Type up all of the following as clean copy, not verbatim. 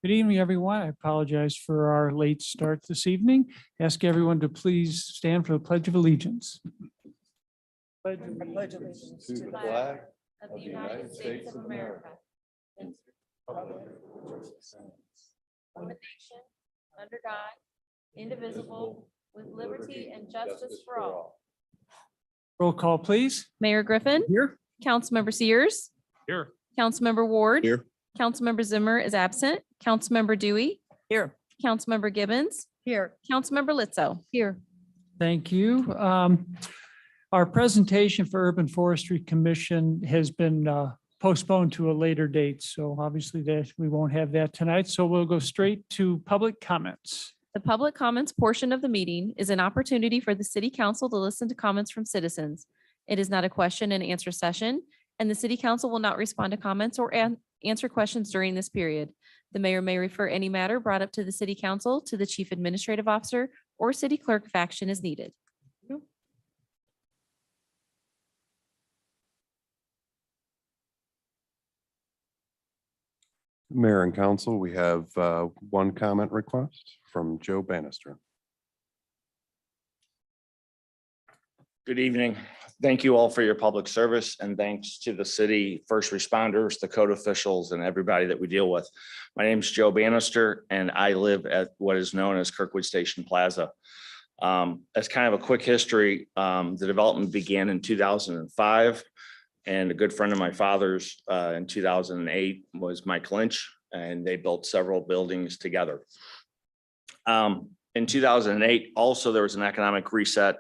Good evening, everyone. I apologize for our late start this evening. Ask everyone to please stand for the Pledge of Allegiance. Pledge allegiance to the flag of the United States of America and to the republic for which it stands, one nation, under God, indivisible, with liberty and justice for all. Roll call, please. Mayor Griffin, Here. Councilmember Sears, Here. Councilmember Ward. Here. Councilmember Zimmer is absent. Councilmember Dewey. Here. Councilmember Gibbons. Here. Councilmember Lizzo. Here. Thank you. Our presentation for Urban Forestry Commission has been postponed to a later date. So obviously that we won't have that tonight. So we'll go straight to public comments. The public comments portion of the meeting is an opportunity for the city council to listen to comments from citizens. It is not a question and answer session, and the city council will not respond to comments or answer questions during this period. The mayor may refer any matter brought up to the city council to the chief administrative officer or city clerk if action is needed. Mayor and council, we have one comment request from Joe Bannister. Good evening. Thank you all for your public service, and thanks to the city first responders, the code officials, and everybody that we deal with. My name is Joe Bannister, and I live at what is known as Kirkwood Station Plaza. As kind of a quick history, the development began in 2005, and a good friend of my father's in 2008 was Mike Lynch, and they built several buildings together. In 2008, also there was an economic reset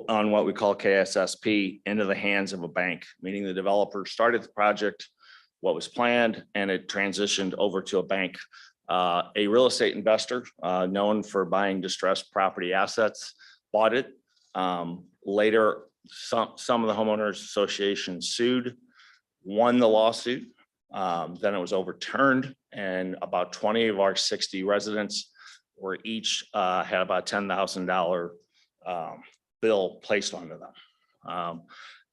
on what we call KSSP into the hands of a bank, meaning the developer started the project, what was planned, and it transitioned over to a bank. A real estate investor known for buying distressed property assets bought it. Later, some of the homeowners association sued, won the lawsuit. Then it was overturned, and about 20 of our 60 residents were each had about $10,000 bill placed onto them.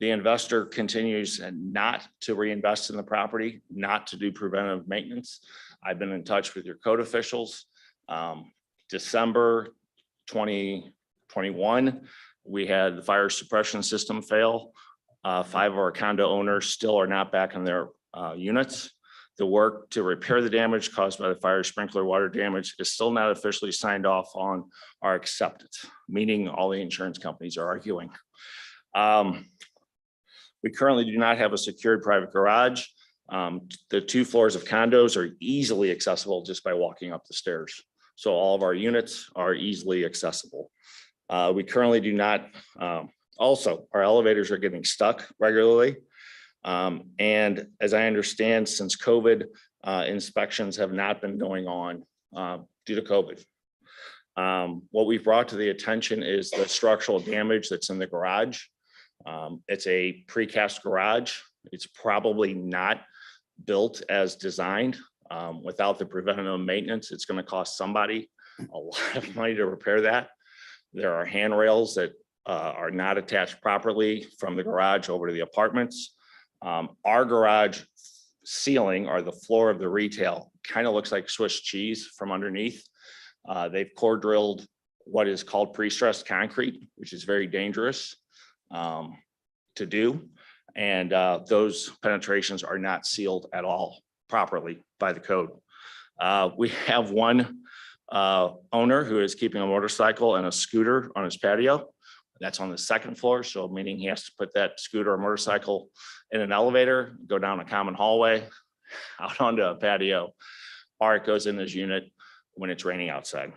The investor continues not to reinvest in the property, not to do preventive maintenance. I've been in touch with your code officials. December 2021, we had the fire suppression system fail. 5 of our condo owners still are not back in their units. The work to repair the damage caused by the fire sprinkler water damage is still not officially signed off on our acceptance, meaning all the insurance companies are arguing. We currently do not have a secured private garage. The 2 floors of condos are easily accessible just by walking up the stairs. So all of our units are easily accessible. We currently do not, also our elevators are getting stuck regularly. And as I understand, since COVID, inspections have not been going on due to COVID. What we've brought to the attention is the structural damage that's in the garage. It's a precast garage. It's probably not built as designed. Without the preventative maintenance, it's going to cost somebody a lot of money to repair that. There are handrails that are not attached properly from the garage over to the apartments. Our garage ceiling, or the floor of the retail, kind of looks like Swiss cheese from underneath. They've core drilled what is called pre-stressed concrete, which is very dangerous to do. And those penetrations are not sealed at all properly by the code. We have one owner who is keeping a motorcycle and a scooter on his patio. That's on the 2nd floor, so meaning he has to put that scooter or motorcycle in an elevator, go down a common hallway, out onto a patio, or it goes in his unit when it's raining outside.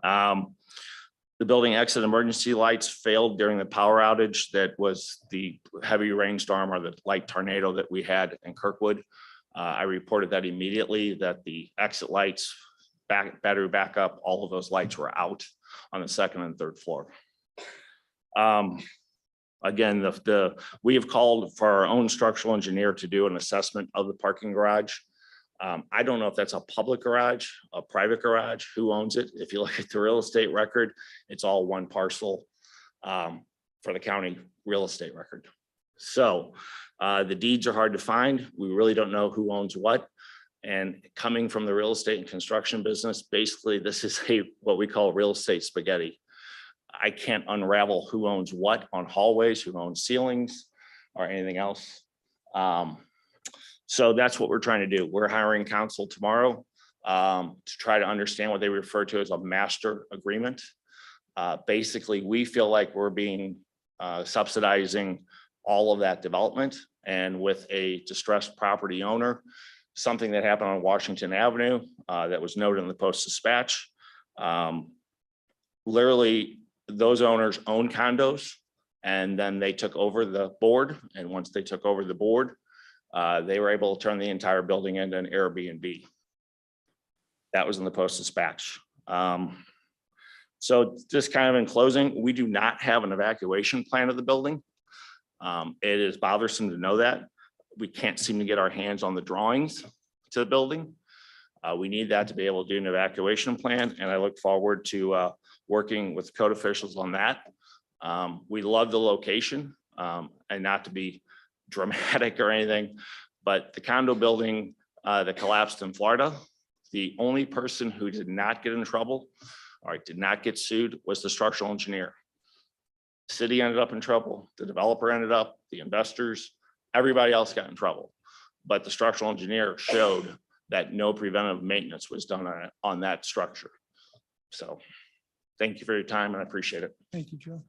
The building exit emergency lights failed during the power outage that was the heavy rainstorm or the light tornado that we had in Kirkwood. I reported that immediately, that the exit lights, battery backup, all of those lights were out on the 2nd and 3rd floor. Again, we have called for our own structural engineer to do an assessment of the parking garage. I don't know if that's a public garage, a private garage, who owns it. If you look at the real estate record, it's all one parcel for the county real estate record. So the deeds are hard to find. We really don't know who owns what. And coming from the real estate and construction business, basically this is what we call real estate spaghetti. I can't unravel who owns what on hallways, who owns ceilings or anything else. So that's what we're trying to do. We're hiring counsel tomorrow to try to understand what they refer to as a master agreement. Basically, we feel like we're being subsidizing all of that development, and with a distressed property owner, something that happened on Washington Avenue that was noted in the Post-Dispatch. Literally, those owners own condos, and then they took over the board. And once they took over the board, they were able to turn the entire building into an Airbnb. That was in the Post-Dispatch. So just kind of in closing, we do not have an evacuation plan of the building. It is bothersome to know that. We can't seem to get our hands on the drawings to the building. We need that to be able to do an evacuation plan, and I look forward to working with code officials on that. We love the location, and not to be dramatic or anything, but the condo building that collapsed in Florida, the only person who did not get in trouble or did not get sued was the structural engineer. City ended up in trouble, the developer ended up, the investors, everybody else got in trouble. But the structural engineer showed that no preventive maintenance was done on that structure. So thank you for your time, and I appreciate it. Thank you, Joe.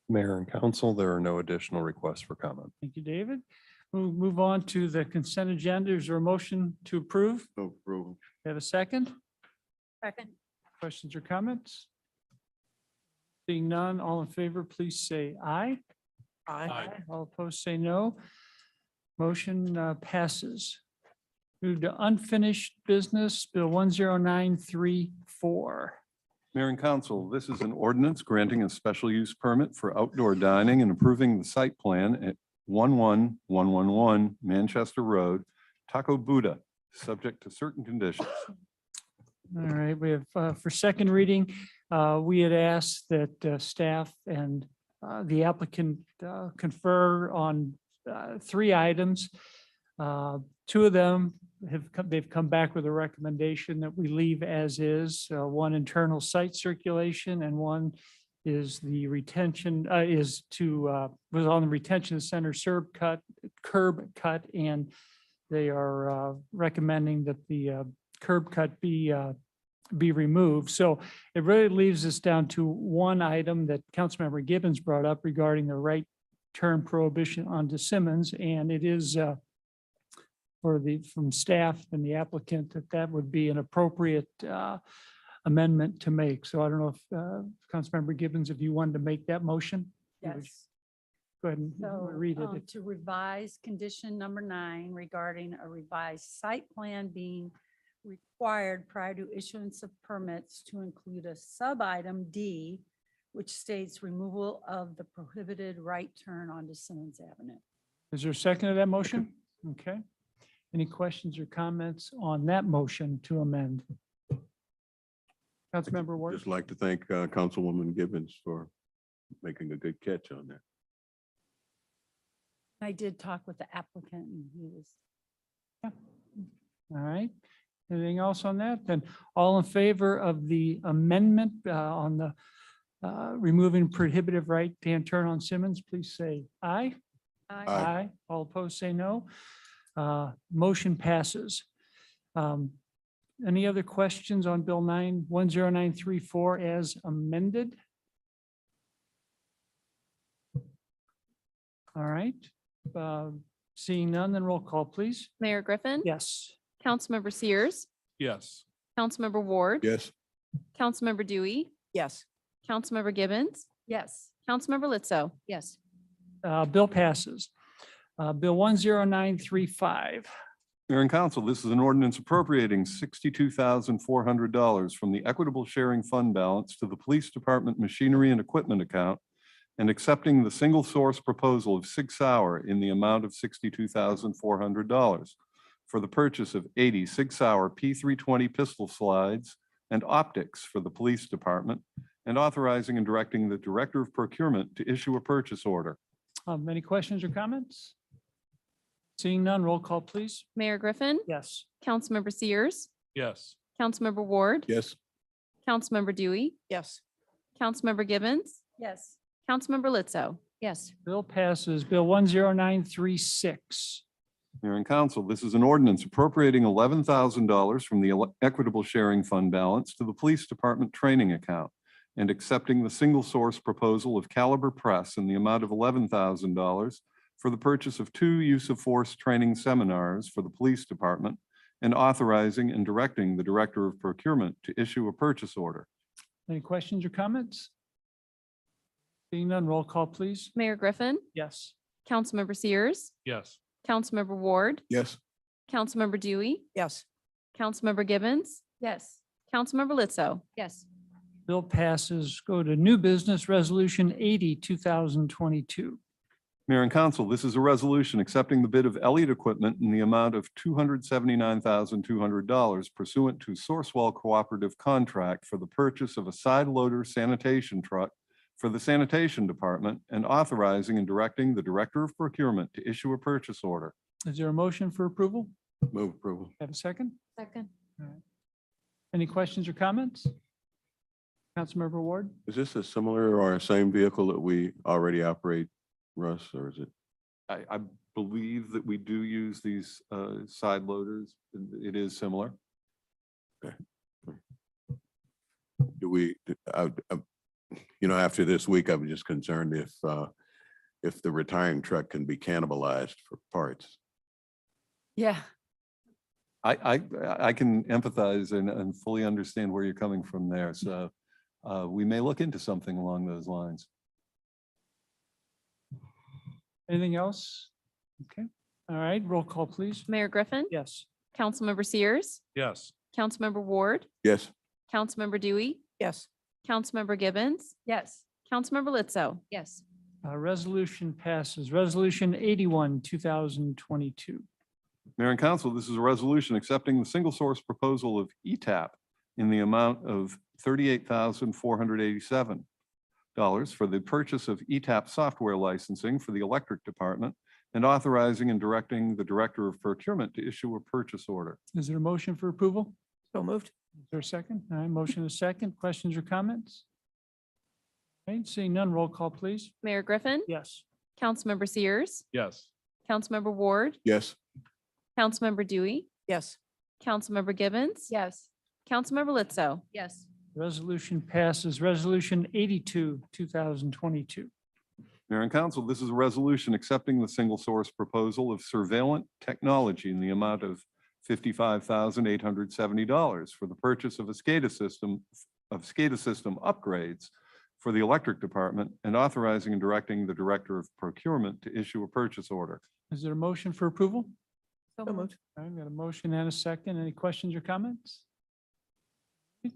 Mayor and council, there are no additional requests for comment. Thank you, David. We'll move on to the consent agenda. Is there a motion to approve? Have a second? Second. Questions or comments? Seeing none, all in favor, please say aye. Aye. All opposed, say no. Motion passes. Move to unfinished business, Bill 10934. Mayor and council, this is an ordinance granting a special use permit for outdoor dining and approving the site plan at 11111 Manchester Road, Taco Buddha, subject to certain conditions. All right, we have for second reading, we had asked that staff and the applicant confer on 3 items. 2 of them they've come back with a recommendation that we leave as is. One internal site circulation, and one is the retention was on the retention center curb cut, and they are recommending that the curb cut be removed. So it really leaves us down to one item that Councilmember Gibbons brought up regarding the right turn prohibition onto Simmons, and it is from staff and the applicant that would be an appropriate amendment to make. So I don't know if Councilmember Gibbons, if you wanted to make that motion? Yes. Go ahead and So read it. to revise condition number 9 regarding a revised site plan being required prior to issuance of permits to include a sub-item D, which states removal of the prohibited right turn onto Simmons Avenue. Is there a second to that motion? Okay. Any questions or comments on that motion to amend? Councilmember Ward? Just like to thank Councilwoman Gibbons for making a good catch on that. I did talk with the applicant and he was. All right. Anything else on that? Then all in favor of the amendment on the removing prohibitive right hand turn on Simmons, please say aye. Aye. All opposed, say no. Motion passes. Any other questions on Bill 10934 as amended? All right. Seeing none, then roll call, please. Mayor Griffin. Yes. Councilmember Sears, Yes. Councilmember Ward. Yes. Councilmember Dewey, Yes. Councilmember Gibbons, Yes. Councilmember Lizzo. Yes. Bill passes. Bill 10935. Mayor and council, this is an ordinance appropriating $62,400 from the Equitable Sharing Fund balance to the Police Department Machinery and Equipment account and accepting the single source proposal of Sig Sauer in the amount of $62,400 for the purchase of 80 Sig Sauer P320 pistol slides and optics for the police department, and authorizing and directing the Director of Procurement to issue a purchase order. Any questions or comments? Seeing none, roll call, please. Mayor Griffin, Yes. Councilmember Sears, Yes. Councilmember Ward, Yes. Councilmember Dewey, Yes. Councilmember Gibbons, Yes. Councilmember Lizzo. Yes. Bill passes. Bill 10936. Mayor and Council, this is an ordinance appropriating $11,000 from the Equitable Sharing Fund balance to the Police Department training account and accepting the single source proposal of Caliber Press in the amount of $11,000 for the purchase of 2 use of force training seminars for the Police Department and authorizing and directing the Director of Procurement to issue a purchase order. Any questions or comments? Seeing none, roll call, please. Mayor Griffin, Yes. Councilmember Sears, Yes. Councilmember Ward, Yes. Councilmember Dewey, Yes. Councilmember Gibbons, Yes. Councilmember Lizzo. Yes. Bill passes. Go to new business resolution 80, 2022. Mayor and Council, this is a resolution accepting the bid of Elliott Equipment in the amount of $279,200 pursuant to Sourcewell Cooperative Contract for the purchase of a side loader sanitation truck for the Sanitation Department and authorizing and directing the Director of Procurement to issue a purchase order. Is there a motion for approval? Move approval. Have a second? Second. Any questions or comments? Councilmember Ward? Is this a similar or same vehicle that we already operate, Russ, or is it? I believe that we do use these side loaders. It is similar. Do we, after this week, I'm just concerned if the retiring truck can be cannibalized for parts. Yeah. I can empathize and fully understand where you're coming from there. So we may look into something along those lines. Anything else? Okay. All right, roll call, please. Mayor Griffin, Yes. Councilmember Sears, Yes. Councilmember Ward, Yes. Councilmember Dewey, Yes. Councilmember Gibbons, Yes. Councilmember Lizzo. Yes. Resolution passes. Resolution 81, 2022. Mayor and Council, this is a resolution accepting the single source proposal of ETAP in the amount of $38,487 for the purchase of ETAP software licensing for the Electric Department and authorizing and directing the Director of Procurement to issue a purchase order. Is there a motion for approval? So moved. Is there a second? All right, motion is second. Questions or comments? All right, seeing none, roll call, please. Mayor Griffin, Yes. Councilmember Sears, Yes. Councilmember Ward, Yes. Councilmember Dewey, Yes. Councilmember Gibbons, Yes. Councilmember Lizzo. Yes. Resolution passes. Resolution 82, 2022. Mayor and Council, this is a resolution accepting the single source proposal of Surveillant Technology in the amount of $55,870 for the purchase of a SCADA system upgrades for the Electric Department and authorizing and directing the Director of Procurement to issue a purchase order. Is there a motion for approval? So So moved. moved. All right, got a motion and a second. Any questions or comments?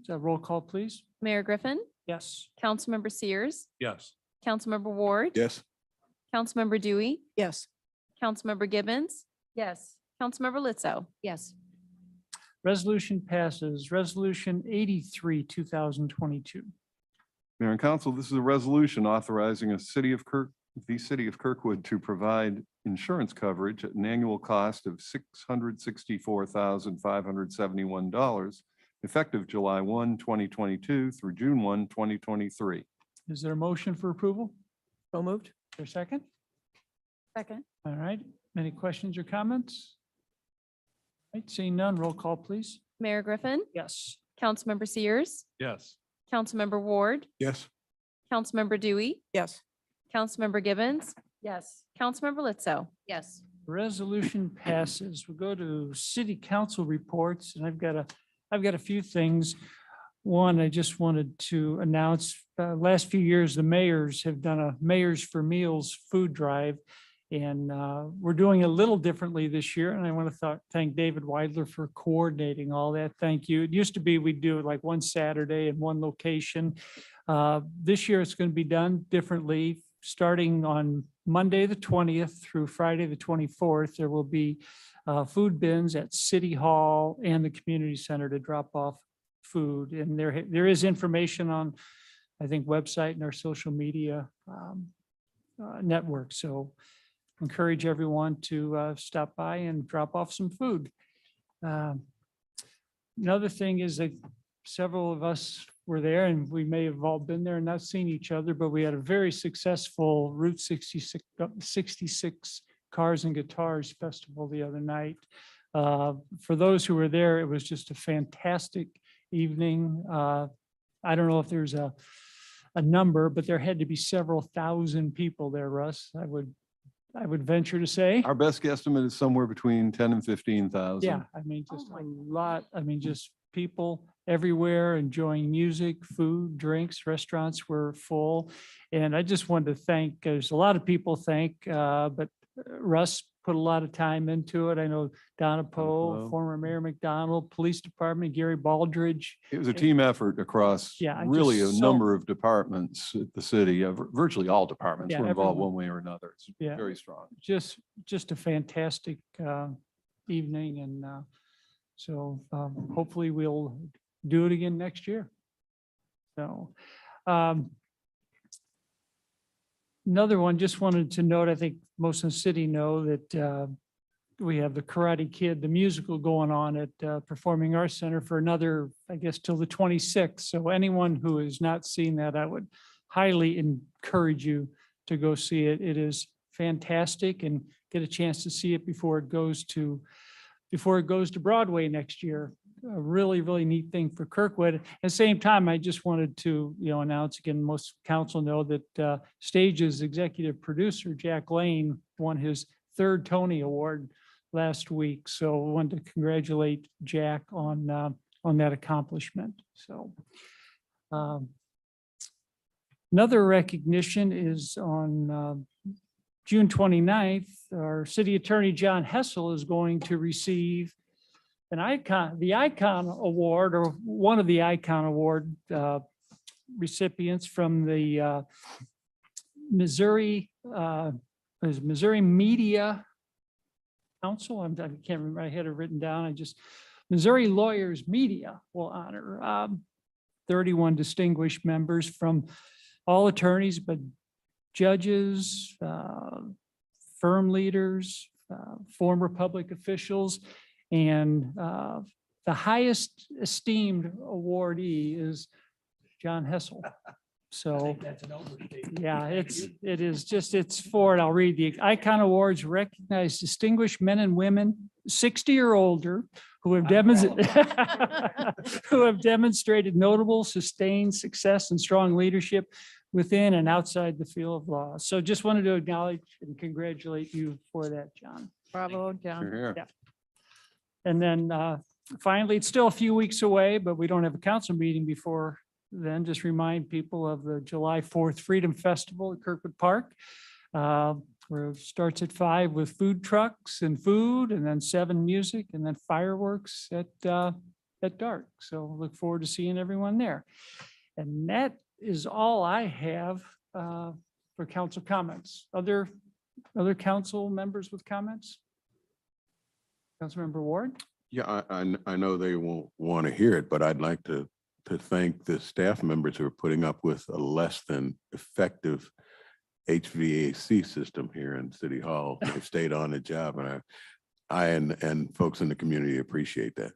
Roll call, please. Mayor Griffin, Yes. Councilmember Sears, Yes. Councilmember Ward, Yes. Councilmember Dewey, Yes. Councilmember Gibbons, Yes. Councilmember Lizzo. Yes. Resolution passes. Resolution 83, 2022. Mayor and Council, this is a resolution authorizing the city of Kirkwood to provide insurance coverage at an annual cost of $664,571, effective July 1, 2022 through June 1, 2023. Is there a motion for approval? So moved. Is there a second? Second. All right. Any questions or comments? All right, seeing none, roll call, please. Mayor Griffin, Yes. Councilmember Sears, Yes. Councilmember Ward, Yes. Councilmember Dewey, Yes. Councilmember Gibbons, Yes. Councilmember Lizzo. Yes. Resolution passes. We'll go to city council reports, and I've got a few things. One, I just wanted to announce, last few years, the mayors have done a Mayors for Meals food drive. And we're doing it a little differently this year. And I want to thank David Weidler for coordinating all that. Thank you. It used to be we'd do it like one Saturday in one location. This year it's going to be done differently. Starting on Monday, the 20th through Friday, the 24th, there will be food bins at City Hall and the community center to drop off food. And there is information on, I think, website and our social media network. So encourage everyone to stop by and drop off some food. Another thing is that several of us were there, and we may have all been there and not seen each other, but we had a very successful Route 66 Cars and Guitars Festival the other night. For those who were there, it was just a fantastic evening. I don't know if there's a number, but there had to be several thousand people there, Russ. I would venture to say. Our best guesstimate is somewhere between 10 and 15,000. Yeah, I mean, just a lot, I mean, just people everywhere enjoying music, food, drinks, restaurants were full. And I just wanted to thank, there's a lot of people but Russ put a lot of time into it. I know Donna Poe, Poe. former Mayor McDonald, Police Department, Gary Baldridge. It was a team effort across Yeah, really a just number of departments at the city. Virtually all departments Yeah, were involved everyone. one way or another. It's Yeah. very strong. Just a fantastic evening. And so hopefully we'll do it again next year. So another one, just wanted to note, I think most of the city know that we have the Karate Kid, the musical going on at Performing Arts Center for another, I guess, till the 26th. So anyone who has not seen that, I would highly encourage you to go see it. It is fantastic, and get a chance to see it before it goes to Broadway next year. A really, really neat thing for Kirkwood. At the same time, I just wanted to, announce again, most council know that Stage's executive producer, Jack Lane, won his 3rd Tony Award last week. So I wanted to congratulate Jack on that accomplishment. So another recognition is on June 29th, our city attorney, John Hessel, is going to receive the Icon Award, or one of the Icon Award recipients from the Missouri Media Council. I can't remember, I had it written down. Missouri Lawyers Media will honor 31 distinguished members from all attorneys, but judges, firm leaders, former public officials, and the highest esteemed awardee is John Hessel. So, yeah, it's for it. I'll read the Icon Awards recognize distinguished men and women 60 or older who have demonstrated notable, sustained success and strong leadership within and outside the field of law. So just wanted to acknowledge and congratulate you for that, John. Bravo, John. Sure. Yeah. And then finally, it's still a few weeks away, but we don't have a council meeting before then. Just remind people of the July 4th Freedom Festival at Kirkwood Park, where it starts at 5 with food trucks and food, and then 7 music, and then fireworks at dark. So look forward to seeing everyone there. And that is all I have for council comments. Other council members with comments? Councilmember Ward? Yeah, I know they won't want to hear it, but I'd like to thank the staff members who are putting up with a less than effective HVAC system here in City Hall. They've stayed on the job, and I and folks in the community appreciate that.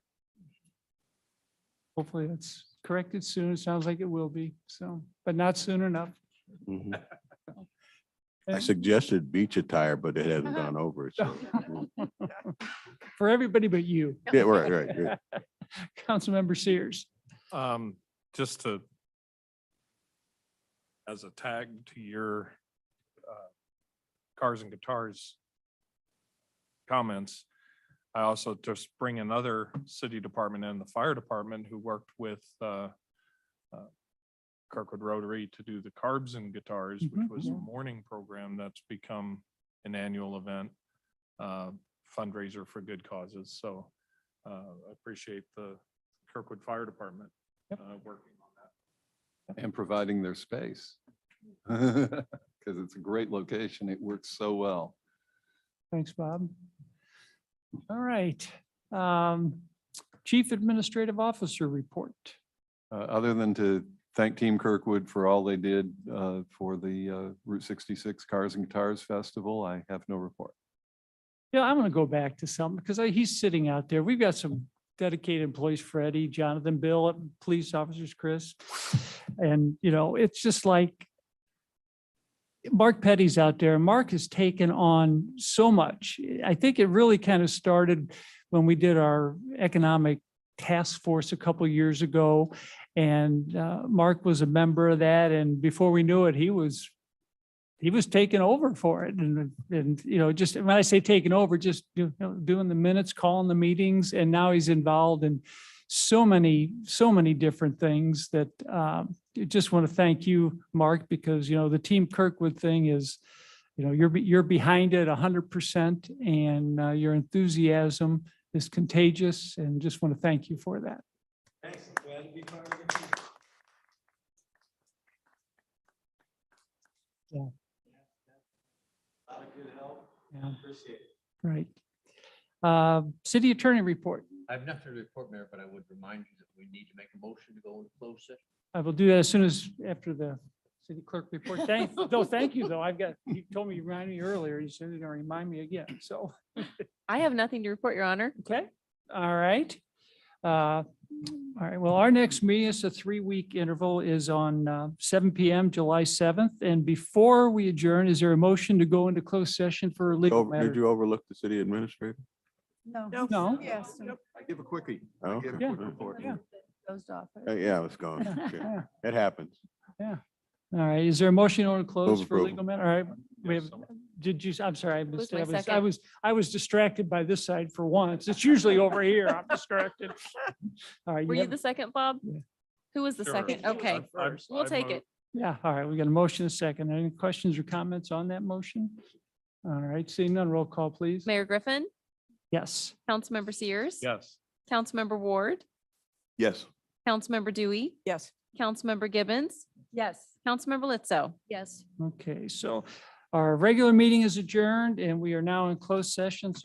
Hopefully that's corrected soon. It sounds like it will be, so, but not soon enough. Mhm. I suggested beach attire, but it hasn't gone over. So. For everybody but you. Yeah, right. Councilmember Sears. Just to, as a tag to your cars and guitars comments, I also just bring another city department and the fire department who worked with Kirkwood Rotary to do the Carbs and Guitars, which was a morning program that's become an annual event, fundraiser for good causes. So I appreciate the Kirkwood Fire Department working on that. And providing their space. Because it's a great location. It works so well. Thanks, Bob. All right. Chief Administrative Officer report. Other than to thank Team Kirkwood for all they did for the Route 66 Cars and Guitars Festival. I have no report. Yeah, I'm gonna go back to something because he's sitting out there. We've got some dedicated employees, Freddie, Jonathan, Bill, police officers, Chris. And, it's just like Mark Petty's out there. Mark has taken on so much. I think it really kind of started when we did our economic task force a couple of years ago. And Mark was a member of that. And before we knew it, he was taking over for it. And just when I say taking over, just doing the minutes, calling the meetings, and now he's involved in so many different things that just want to thank you, Mark, because the Team Kirkwood thing is, you're behind it 100%, and your enthusiasm is contagious, and just want to thank you for that. Thanks. Glad to be part of the team. Yeah. A lot of good help. Yeah, Appreciate it. right. City Attorney report. I have nothing to report, Mayor, but I would remind you that we need to make a motion to go into closed session. I will do that as soon as after the city clerk report. Thank you, though. You told me, you reminded me earlier. You said you're going to remind me again. So, I have nothing to report, Your Honor. okay. All right. All right. Well, our next meeting is a 3-week interval is on 7 PM, July 7th. And before we adjourn, is there a motion to go into closed session for legal Did matters? you overlook the city administrator? No. No. Yes. I give a quickie. Oh, I give a okay. quick report. Yeah. Dozed off. Yeah, I was gone. Yeah, Sure. yeah. It happens. All right. Is there a motion to close Move for approval. legal matter? All right. We Yes, have, someone- did you, I'm sorry, I missed my it. second? I was distracted by this side for once. It's usually over here. I'm distracted. All right. Were you have- the second, Bob? Yeah. Who was the Sure. second? Okay, we'll take it. Yeah, all right, we got a motion, a second. Any questions or comments on that motion? All right, seeing none, roll call, please. Mayor Griffin, Yes. Councilmember Sears. Yes. Councilmember Ward, Yes. Councilmember Dewey, Yes. Councilmember Gibbons, Yes. Councilmember Lizzo. Yes. Okay, so our regular meeting is adjourned and we are now in closed session, so